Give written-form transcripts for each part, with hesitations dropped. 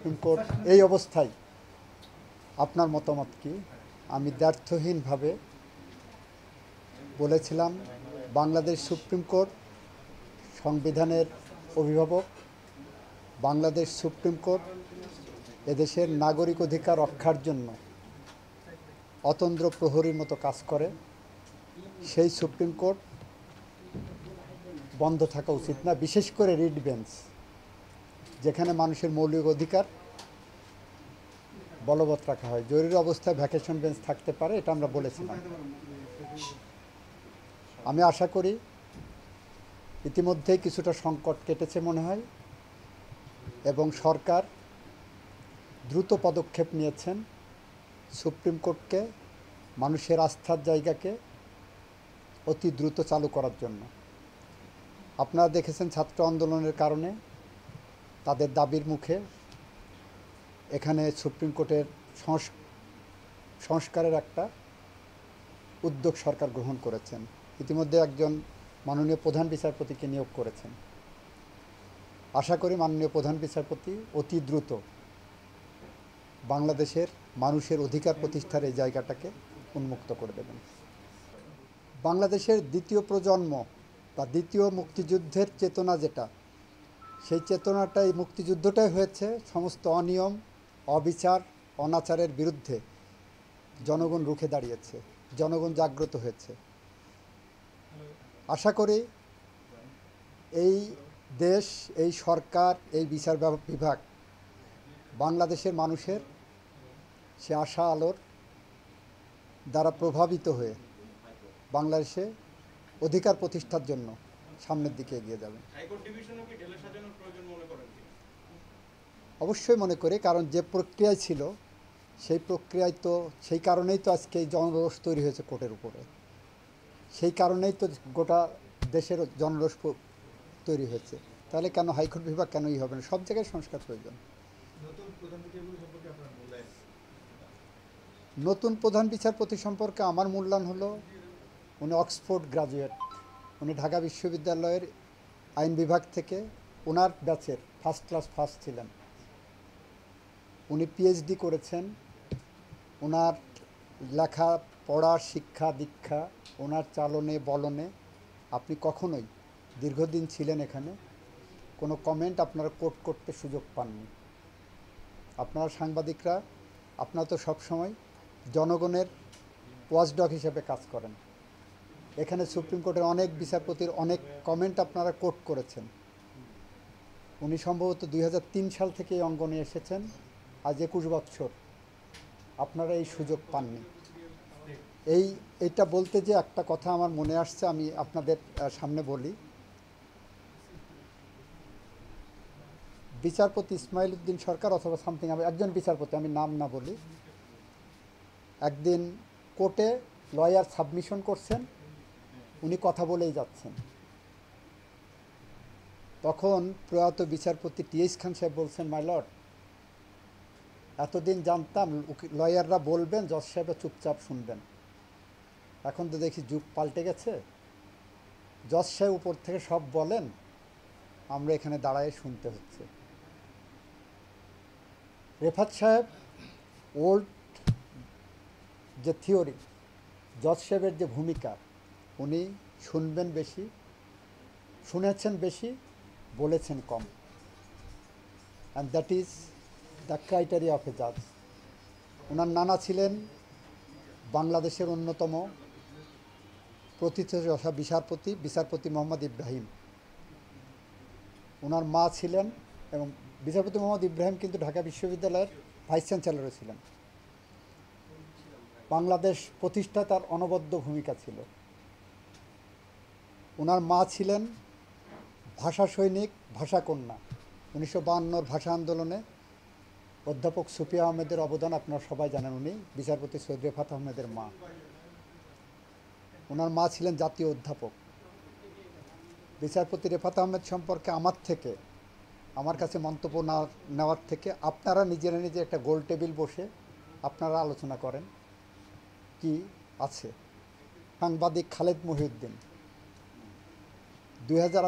Supreme court এই অবস্থায় আপনার মতামত কি? আমি দ্ব্যর্থহীনভাবে বলেছিলাম, বাংলাদেশ সুপ্রিম কোর্ট সংবিধানের অভিভাবক। বাংলাদেশ সুপ্রিম কোর্ট এদেশের নাগরিক অধিকার রক্ষার জন্য অতন্দ্র প্রহরীর মতো কাজ করে। সেই সুপ্রিম কোর্ট বন্ধ থাকা উচিত না, বিশেষ করে রিট বেঞ্চ, যেখানে মানুষের মৌলিক অধিকার বলবৎ রাখা হয়। জরুরি অবস্থায় ভ্যাকেশন বেঞ্চ থাকতে পারে, এটা আমরা বলেছিলাম। আমি আশা করি ইতিমধ্যেই কিছুটা সংকট কেটেছে মনে হয়, এবং সরকার দ্রুত পদক্ষেপ নিয়েছেন সুপ্রিম কোর্টকে, মানুষের আস্থার জায়গাকে অতি দ্রুত চালু করার জন্য। আপনারা দেখেছেন ছাত্র আন্দোলনের কারণে তাদের দাবির মুখে এখানে সুপ্রিম কোর্টের সংস্কারের একটা উদ্যোগ সরকার গ্রহণ করেছেন। ইতিমধ্যে একজন মাননীয় প্রধান বিচারপতিকে নিয়োগ করেছেন। আশা করি মাননীয় প্রধান বিচারপতি অতি দ্রুত বাংলাদেশের মানুষের অধিকার প্রতিষ্ঠার এই জায়গাটাকে উন্মুক্ত করে দেবেন। বাংলাদেশের দ্বিতীয় প্রজন্ম বা দ্বিতীয় মুক্তিযুদ্ধের চেতনা যেটা, সেই চেতনাটা, এই মুক্তিযুদ্ধটাই হয়েছে সমস্ত অনিয়ম, অবিচার, অনাচারের বিরুদ্ধে জনগণ রুখে দাঁড়িয়েছে, জনগণ জাগ্রত হয়েছে। আশা করি এই দেশ, এই সরকার, এই বিচার বিভাগ বাংলাদেশের মানুষের সে আশা আলোর দ্বারা প্রভাবিত হয়ে বাংলাদেশে অধিকার প্রতিষ্ঠার জন্য সামনের দিকে এগিয়ে যাবে। অবশ্যই মনে করি, কারণ যে প্রক্রিয়ায় ছিল সেই প্রক্রিয়ায় তো, সেই কারণেই তো আজকে এই জনরোষ তৈরি হয়েছে কোর্টের উপরে। সেই কারণেই তো গোটা দেশের জনরোষ তৈরি হয়েছে। তাহলে কেন হাইকোর্ট বিভাগ কেনই হবে না? সব জায়গায় সংস্কার প্রয়োজন। নতুন প্রধান বিচারপতি সম্পর্কে আমার মূল্যায়ন হলো, উনি অক্সফোর্ড গ্রাজুয়েট, উনি ঢাকা বিশ্ববিদ্যালয়ের আইন বিভাগ থেকে ওনার ব্যাচের ফার্স্ট ক্লাস ফার্স্ট ছিলেন। উনি পিএইচডি করেছেন। ওনার লেখা পড়া, শিক্ষা দীক্ষা, ওনার চালনে বলনে আপনি কখনোই, দীর্ঘদিন ছিলেন এখানে, কোনো কমেন্ট আপনারা কোট করতে সুযোগ পাননি। আপনারা সাংবাদিকরা, আপনারা তো সবসময় জনগণের ওয়াচডগ হিসেবে কাজ করেন। এখানে সুপ্রিম কোর্টের অনেক বিচারপতির অনেক কমেন্ট আপনারা কোট করেছেন। উনি সম্ভবত 2003 সাল থেকে এই অঙ্গনে এসেছেন, আজ 21 বছর আপনারা এই সুযোগ পাননি। এইটা বলতে যে একটা কথা আমার মনে আসছে, আমি আপনাদের সামনে বলি। বিচারপতি ইসমাইল উদ্দিন সরকার অথবা সামথিং, আমি একজন বিচারপতি, আমি নাম না বলি, একদিন কোর্টে লয়ার সাবমিশন করছেন, উনি কথা বলেই যাচ্ছেন। তখন প্রয়াত বিচারপতি টিএস খান সাহেব বলছেন, মাই লর্ড, এতদিন জানতাম লয়াররা বলবেন, জজ সাহেবরা চুপচাপ শুনবেন। এখন তো দেখি যুগ পাল্টে গেছে, জজ সাহেব উপর থেকে সব বলেন, আমরা এখানে দাঁড়ায় শুনতে হচ্ছে। রেফাত সাহেব ওল্ড যে থিওরি, জজ সাহেবের যে ভূমিকা, উনি শুনবেন বেশি, শুনেছেন বেশি, বলেছেন কম। And that is the criteria of a জাজ। ওনার নানা ছিলেন বাংলাদেশের অন্যতম প্রথিতযশা বিচারপতি মোহাম্মদ ইব্রাহিম। ওনার মা ছিলেন, এবং বিচারপতি মোহাম্মদ ইব্রাহিম কিন্তু ঢাকা বিশ্ববিদ্যালয়ের ভাইস চ্যান্সেলরও ছিলেন। বাংলাদেশ প্রতিষ্ঠা তার অনবদ্য ভূমিকা ছিল। ওনার মা ছিলেন ভাষা সৈনিক, ভাষাকন্যা। 1952 ভাষা আন্দোলনে অধ্যাপক সুফিয়া আহমেদের অবদান আপনারা সবাই জানেন। উনি বিচারপতি সৈয়দ রেফাত আহমেদের মা। ওনার মা ছিলেন জাতীয় অধ্যাপক। বিচারপতি রেফাত আহমেদ সম্পর্কে আমার কাছে মন্তব্য না নেওয়ার থেকে আপনারা নিজেরা নিজে একটা গোল টেবিল বসে আপনারা আলোচনা করেন কি আছে। সাংবাদিক খালেদ মহিউদ্দিন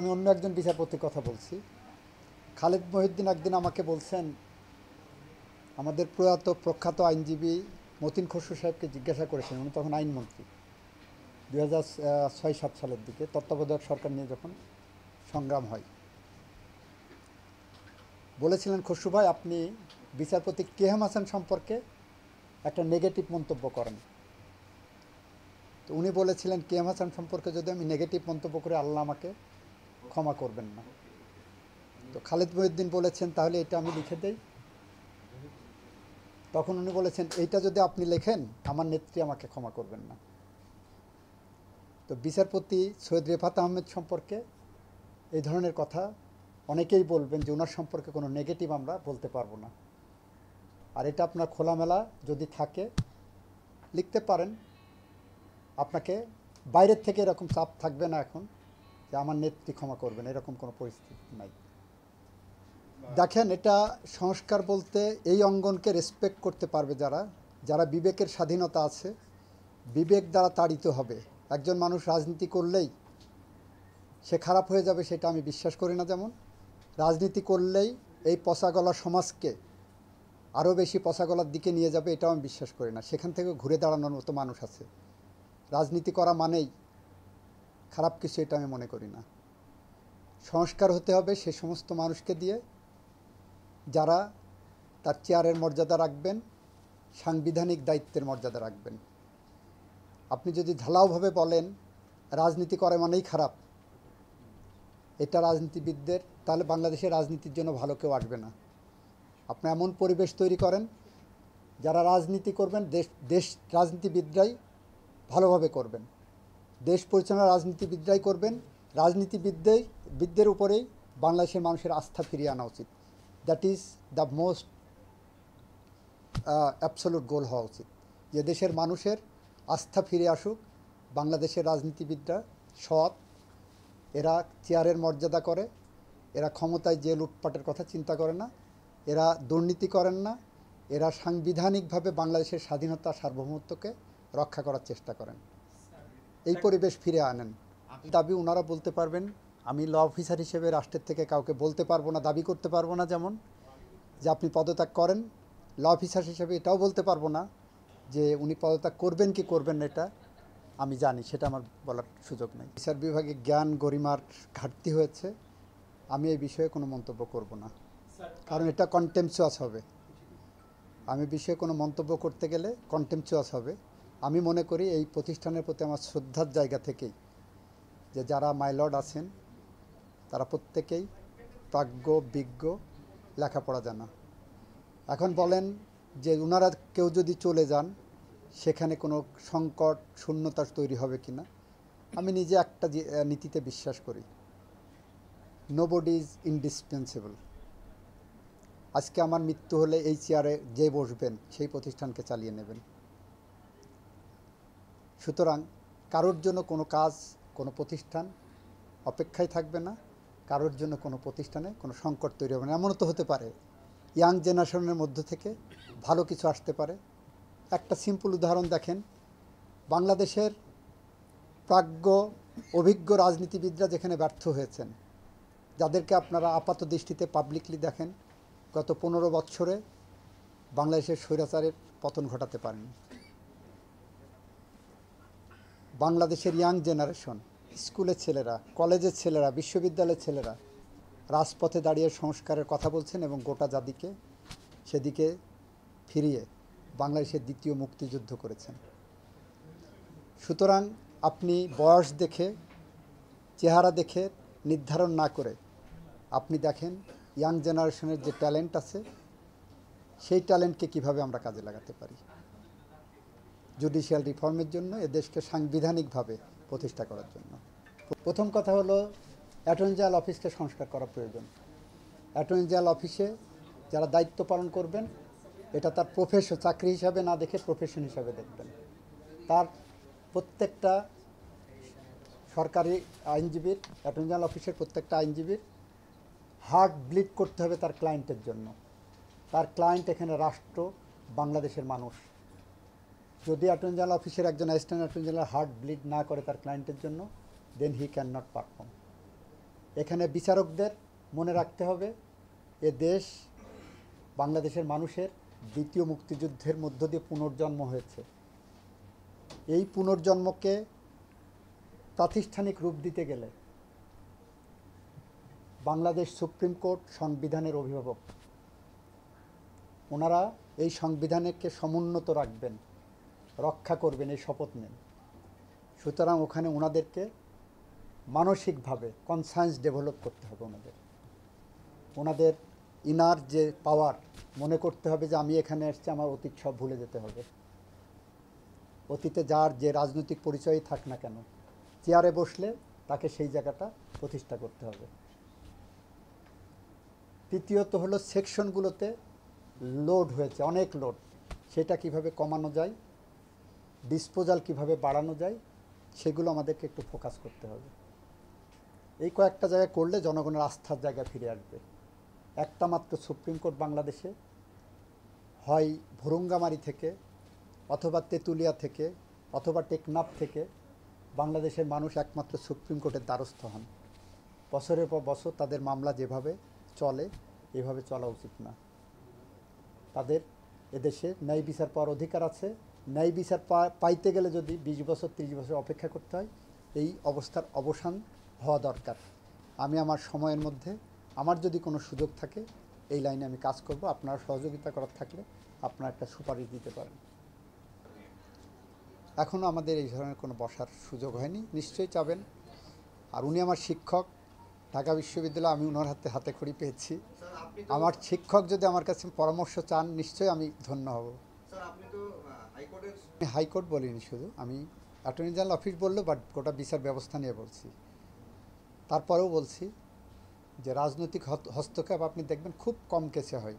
আমি অন্য একজন বিচারপতির কথা বলছি। খালেদ মহিউদ্দিন একদিন আমাকে বলছেন, আমাদের প্রখ্যাত আইনজীবী মতিন খসরু সাহেবকে জিজ্ঞাসা করেছেন, উনি তখন আইনমন্ত্রী 2006-07 সালের দিকে, তত্ত্বাবধায়ক সরকার নিয়ে যখন সংগ্রাম হয়। বলেছিলেন, খসরু ভাই আপনি বিচারপতি কেএম হাসান সম্পর্কে একটা নেগেটিভ মন্তব্য করেন। তো উনি বলেছিলেন, কেএম হাসান সম্পর্কে যদি আমি নেগেটিভ মন্তব্য করে আল্লাহ আমাকে ক্ষমা করবেন না। তো খালেদ মহিউদ্দিন বলেছেন, তাহলে এটা আমি লিখে দেই। তখন উনি বলেছেন, এইটা যদি আপনি লেখেন আমার নেত্রী আমাকে ক্ষমা করবেন না। তো বিচারপতি সৈয়দ রেফাত আহমেদ সম্পর্কে এই ধরনের কথা অনেকেই বলবেন যে ওনার সম্পর্কে কোনো নেগেটিভ আমরা বলতে পারবো না। আর এটা আপনার খোলামেলা যদি থাকে লিখতে পারেন, আপনাকে বাইরের থেকে এরকম চাপ থাকবে না এখন যে আমার নেত্রী ক্ষমা করবেন, এরকম কোনো পরিস্থিতি নাই। দেখেন, এটা সংস্কার বলতে এই অঙ্গনকে রেসপেক্ট করতে পারবে যারা যারা বিবেকের স্বাধীনতা আছে, বিবেক দ্বারা তাড়িত হবে। একজন মানুষ রাজনীতি করলেই সে খারাপ হয়ে যাবে সেটা আমি বিশ্বাস করি না। যেমন রাজনীতি করলেই এই পচাগলা সমাজকে আরও বেশি পচাগলার দিকে নিয়ে যাবে, এটাও আমি বিশ্বাস করি না। সেখান থেকে ঘুরে দাঁড়ানোর মতো মানুষ আছে। রাজনীতি করা মানেই খারাপ কিছু, এটা আমি মনে করি না। সংস্কার হতে হবে সে সমস্ত মানুষকে দিয়ে যারা তার চেয়ারের মর্যাদা রাখবেন, সাংবিধানিক দায়িত্বের মর্যাদা রাখবেন। আপনি যদি ঢালাওভাবে বলেন রাজনীতি করে মানেই খারাপ, এটা রাজনীতিবিদদের, তাহলে বাংলাদেশের রাজনীতির জন্য ভালো কেউ আসবে না। আপনি এমন পরিবেশ তৈরি করেন যারা রাজনীতি করবেন, দেশ রাজনীতিবিদরাই ভালোভাবে করবেন, দেশ পরিচালনা রাজনীতিবিদরাই করবেন। রাজনীতিবিদদের উপরেই বাংলাদেশের মানুষের আস্থা ফিরিয়ে আনা উচিত। That is the most absolute goal হওয়া উচিত, যে দেশের মানুষের আস্থা ফিরে আসুক। বাংলাদেশের রাজনীতিবিদরা সৎ, এরা চেয়ারের মর্যাদা করে, এরা ক্ষমতায় যে লুটপাটের কথা চিন্তা করে না, এরা দুর্নীতি করেন না, এরা সাংবিধানিকভাবে বাংলাদেশের স্বাধীনতা সার্বভৌমত্বকে রক্ষা করার চেষ্টা করেন। এই পরিবেশ ফিরে আনেন। দাবি ওনারা বলতে পারবেন, আমি ল অফিসার হিসেবে রাষ্ট্রের থেকে কাউকে বলতে পারবো না, দাবি করতে পারবো না যেমন যে আপনি পদত্যাগ করেন। ল অফিসার হিসেবে এটাও বলতে পারবো না যে উনি পদত্যাগ করবেন কি করবেন না, এটা আমি জানি, সেটা আমার বলার সুযোগ নেই। বিচার বিভাগে জ্ঞান গরিমার ঘাটতি হয়েছে, আমি এই বিষয়ে কোনো মন্তব্য করব না, কারণ এটা কন্টেম্পচুয়াস হবে। আমি বিষয়ে কোনো মন্তব্য করতে গেলে কন্টেম্পচুয়াস হবে। আমি মনে করি এই প্রতিষ্ঠানের প্রতি আমার শ্রদ্ধার জায়গা থেকেই যে যারা মাইলর্ড আছেন তারা প্রত্যেকেই প্রাজ্ঞ, বিজ্ঞ, লেখাপড়া জানা। এখন বলেন যে ওনারা কেউ যদি চলে যান সেখানে কোনো সংকট শূন্যতা তৈরি হবে কি না। আমি নিজে একটা নীতিতে বিশ্বাস করি, নোবডি ইজ ইনডিসপেন্সেবল। আজকে আমার মৃত্যু হলে এই চেয়ারে যে বসবেন সেই প্রতিষ্ঠানকে চালিয়ে নেবেন। সুতরাং কারোর জন্য কোনো কাজ, কোনো প্রতিষ্ঠান অপেক্ষায় থাকবে না, কারোর জন্য কোনো প্রতিষ্ঠানে কোনো সংকট তৈরি হবে না। এমনও তো হতে পারে ইয়াং জেনারেশনের মধ্য থেকে ভালো কিছু আসতে পারে। একটা সিম্পল উদাহরণ দেখেন, বাংলাদেশের প্রাজ্ঞ অভিজ্ঞ রাজনীতিবিদরা যেখানে ব্যর্থ হয়েছেন, যাদেরকে আপনারা আপাত দৃষ্টিতে পাবলিকলি দেখেন, গত 15 বছরে বাংলাদেশের স্বৈরাচারের পতন ঘটাতে পারেন। বাংলাদেশের ইয়াং জেনারেশন, স্কুলের ছেলেরা, কলেজের ছেলেরা, বিশ্ববিদ্যালয়ের ছেলেরা রাজপথে দাঁড়িয়ে সংস্কারের কথা বলছেন এবং গোটা জাতিকে সেদিকে ফিরিয়ে বাংলাদেশের দ্বিতীয় মুক্তিযুদ্ধ করেছেন। সুতরাং আপনি বয়স দেখে, চেহারা দেখে নির্ধারণ না করে আপনি দেখেন ইয়াং জেনারেশনের যে ট্যালেন্ট আছে সেই ট্যালেন্টকে কিভাবে আমরা কাজে লাগাতে পারি জুডিশিয়াল রিফর্মের জন্য, এ দেশকে সাংবিধানিকভাবে প্রতিষ্ঠা করার জন্য। প্রথম কথা হলো অ্যাটর্নি জেনারেল অফিসকে সংস্কার করা প্রয়োজন। অ্যাটর্নি জেনারেল অফিসে যারা দায়িত্ব পালন করবেন এটা তার প্রফেশন, চাকরি হিসাবে না দেখে প্রফেশন হিসাবে দেখবেন। তার প্রত্যেকটা সরকারি আইনজীবীর, অ্যাটর্নি জেনারেল অফিসের প্রত্যেকটা আইনজীবীর হার্ট ব্লিড করতে হবে তার ক্লায়েন্টের জন্য। তার ক্লায়েন্ট এখানে রাষ্ট্র, বাংলাদেশের মানুষ। যদি অ্যাটর্নি জেনারেল অফিসের একজন assistant attorney general heart bleed না করে তার ক্লায়েন্টের জন্য, দেন হি ক্যান নট পারফর্ম। এখানে বিচারকদের মনে রাখতে হবে এ দেশ বাংলাদেশের মানুষের দ্বিতীয় মুক্তিযুদ্ধের মধ্য দিয়ে পুনর্জন্ম হয়েছে। এই পুনর্জন্মকে প্রাতিষ্ঠানিক রূপ দিতে গেলে বাংলাদেশ সুপ্রিম কোর্ট সংবিধানের অভিভাবক, ওনারা এই সংবিধানকে সমুন্নত রাখবেন, রক্ষা করবেন, এই শপথ নেন। সুতরাং ওখানে ওনাদেরকে মানসিকভাবে কনসায়েন্স ডেভেলপ করতে হবে। ওনাদের ইনার যে পাওয়ার, মনে করতে হবে যে আমি এখানে এসেছি, আমার অতীত সব ভুলে যেতে হবে। অতীতে যার যে রাজনৈতিক পরিচয়ই থাক না কেন, চেয়ারে বসলে তাকে সেই জায়গাটা প্রতিষ্ঠা করতে হবে। তৃতীয়ত হলো সেকশনগুলোতে লোড হয়েছে, অনেক লোড, সেটা কিভাবে কমানো যায়, ডিসপোজাল কিভাবে বাড়ানো যায়, সেগুলো আমাদেরকে একটু ফোকাস করতে হবে। এই কয়েকটা জায়গায় করলে জনগণের আস্থার জায়গা ফিরে আসবে। একটা মাত্র সুপ্রিম কোর্ট বাংলাদেশে, হয় ভুরুঙ্গামারি থেকে অথবা তেঁতুলিয়া থেকে অথবা টেকনাফ থেকে বাংলাদেশের মানুষ একমাত্র সুপ্রিম কোর্টের দ্বারস্থ হন। বছরের পর বছর তাদের মামলা যেভাবে চলে, এভাবে চলা উচিত না। তাদের এদেশে ন্যায় বিচার পাওয়ার অধিকার আছে। ন্যায় বিচার পাইতে গেলে যদি 20 বছর 30 বছর অপেক্ষা করতে হয়, এই অবস্থার অবসান হওয়া দরকার। আমি আমার সময়ের মধ্যে আমার যদি কোনো সুযোগ থাকে এই লাইনে আমি কাজ করব। আপনারা সহযোগিতা করার থাকলে আপনারা একটা সুপারিশ দিতে পারেন। এখনও আমাদের এই ধরনের কোনো বসার সুযোগ হয়নি, নিশ্চয়ই চাবেন। আর উনি আমার শিক্ষক, ঢাকা বিশ্ববিদ্যালয়ে আমি ওনার হাতে খড়ি পেয়েছি। আমার শিক্ষক যদি আমার কাছে পরামর্শ চান, নিশ্চয়ই আমি ধন্য হব। আমি হাইকোর্ট বলিনি, শুধু আমি অ্যাটর্নি জেনারেল অফিস বললো, বাট গোটা বিচার ব্যবস্থা নিয়ে বলছি। তারপরেও বলছি যে রাজনৈতিক হস্তক্ষেপ আপনি দেখবেন খুব কম কেসে হয়।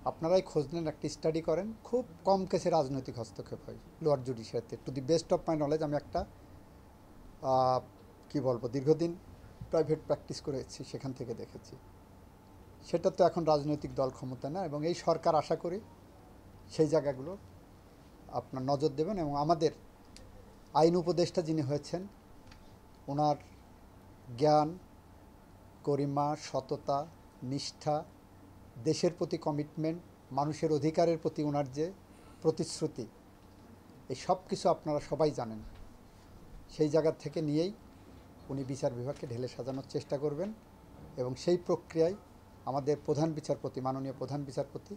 আপনারাই খোঁজ নেন, একটা স্টাডি করেন, খুব কম কেসে রাজনৈতিক হস্তক্ষেপ হয় লোয়ার জুডিশিয়ারিতে। To the best of my knowledge, আমি একটা কি বলবো, দীর্ঘদিন প্রাইভেট প্র্যাকটিস করেছি, সেখান থেকে দেখেছি। সেটা তো এখন রাজনৈতিক দল ক্ষমতা না, এবং এই সরকার আশা করি সেই জায়গাগুলো আপনার নজর দেবেন। এবং আমাদের আইন উপদেষ্টা যিনি হয়েছেন, ওনার জ্ঞান, গরিমা, সততা, নিষ্ঠা, দেশের প্রতি কমিটমেন্ট, মানুষের অধিকারের প্রতি ওনার যে প্রতিশ্রুতি, এই সব কিছু আপনারা সবাই জানেন। সেই জায়গা থেকে নিয়েই উনি বিচার বিভাগকে ঢেলে সাজানোর চেষ্টা করবেন। এবং সেই প্রক্রিয়ায় আমাদের প্রধান বিচারপতি, মাননীয় প্রধান বিচারপতি,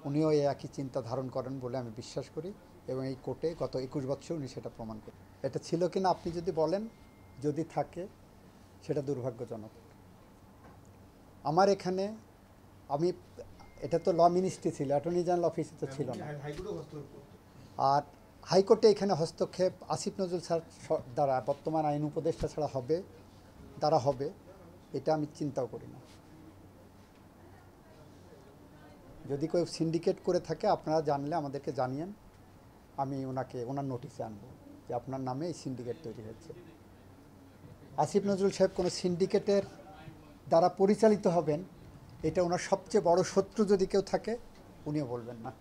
উনিও এই একই চিন্তা ধারণ করেন বলে আমি বিশ্বাস করি। এবং এই কোর্টে গত 21 বছর উনি সেটা প্রমাণ করেন। এটা ছিল কি না আপনি যদি বলেন, যদি থাকে, সেটা দুর্ভাগ্যজনক। আমার এখানে এটা তো ল মিনিস্ট্রি ছিল, অ্যাটর্নি জেনারেল অফিসে তো ছিল না। আর হাইকোর্টে এখানে হস্তক্ষেপ আসিফ নজরুল স্যার দ্বারা, বর্তমান আইন উপদেষ্টা ছাড়া হবে, এটা আমি চিন্তাও করি না। যদি কেউ সিন্ডিকেট করে থাকে, আপনারা জানলে আমাদেরকে জানিয়েন, আমি ওনার নোটিশে আনবো যে আপনার নামে এই সিন্ডিকেট তৈরি হচ্ছে। আসিফ নজরুল সাহেব কোনো সিন্ডিকেটের দ্বারা পরিচালিত হবেন, এটা ওনার সবচেয়ে বড় শত্রু যদি কেউ থাকে, উনিও বলবেন না।